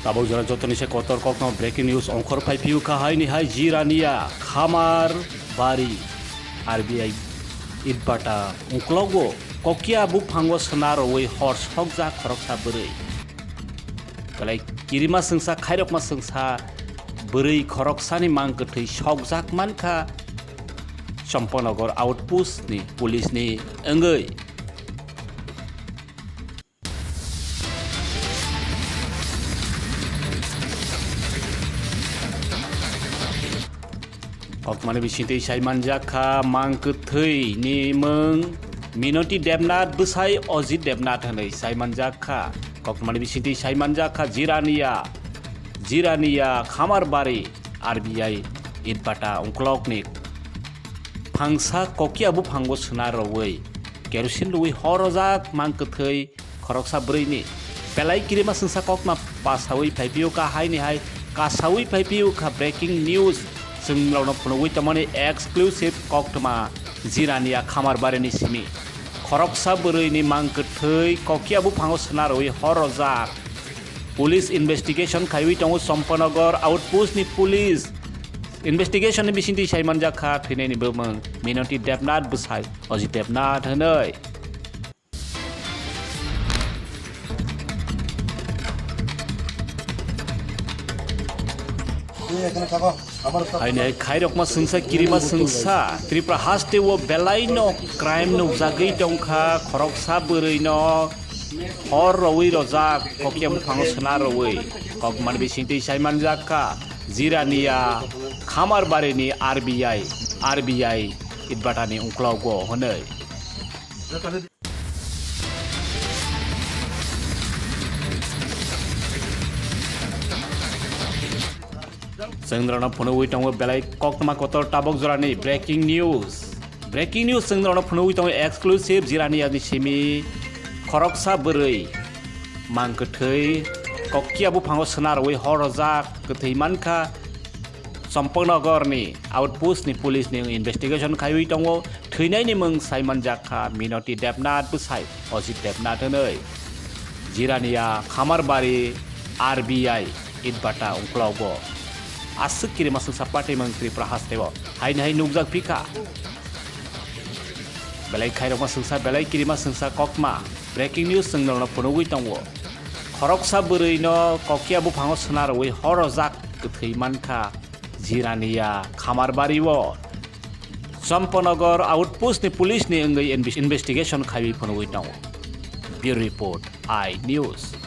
Tabok jora jotoni se kotor kokno breaking news ongkor phaipiu kahai ni hai Jirania Rajbari RBI itbata ungklogo kokia bu phango snaro we horse hokja khoroksa bwrui belai kirima sengsa khairokma sengsa bwrui khoroksani mang kwthwi sokjak mankha Champanagor outpost ni police ni engei Okmani bisinti saimanjakha mang kwthwi ni mang minoti debnat bwsai ojit debnat hanai saimanjakha okmani bisinti saimanjakha Jirania Rajbari RBI itbata ungklokni phangsa kokia bu phango sna rowei kerosin lui horojak mang kwthwi khoroksa bwrui belai kirima sengsa kokma pasawi phaipiu ka haini hai kasawi phaipiu kha breaking news Senglauna punoi tamani exclusive koktma Jirania Rajbari ni simi khoroksa bwrui ni mang kwthwi kokia bu phango sna rowei horojak police investigation khaiwi tongo Champanagor outpost ni police investigation ni bisinti saimanjakha thwinai ni bwmang minoti debnat bwsai ojit debnat hanai Hainai khairokma sengsa kirima sengsa Tripura haste wo belai no crime no jagei tongkha khoroksa bwrui no hor rowei rojak kokia buphango sna rowei kokman bisinti saimanjakha Jirania Rajbari ni RBI itbata ni ungklogo honai Sengrana phunoi tongo belai koktma kotor tabok jorani breaking news sengrana phunoi tongo exclusive Jirania ni simi khoroksa bwrui mang kwthwi kokia bu phango sna rowei horojak kwthwi mankha Champanagor ni outpost ni police ni investigation khaiwi tongo thwinai ni mung saimanjakha minoti debnat bwsai ojit debnat hanai Jirania Rajbari RBI itbata ungklogo asuk kirima sengsa patemwngno Tripura hasteo hainai nugjak pika belai khairokma sengsa belai kirima sengsa kokma breaking news senglona phunoi tongo khoroksa bwrui no kokia bu phango sna rowei horojak kwthwi mankha Jirania Rajbari wo Champanagor outpost ni police ni engei investigation khaiwi phunoi tongo bureau report I news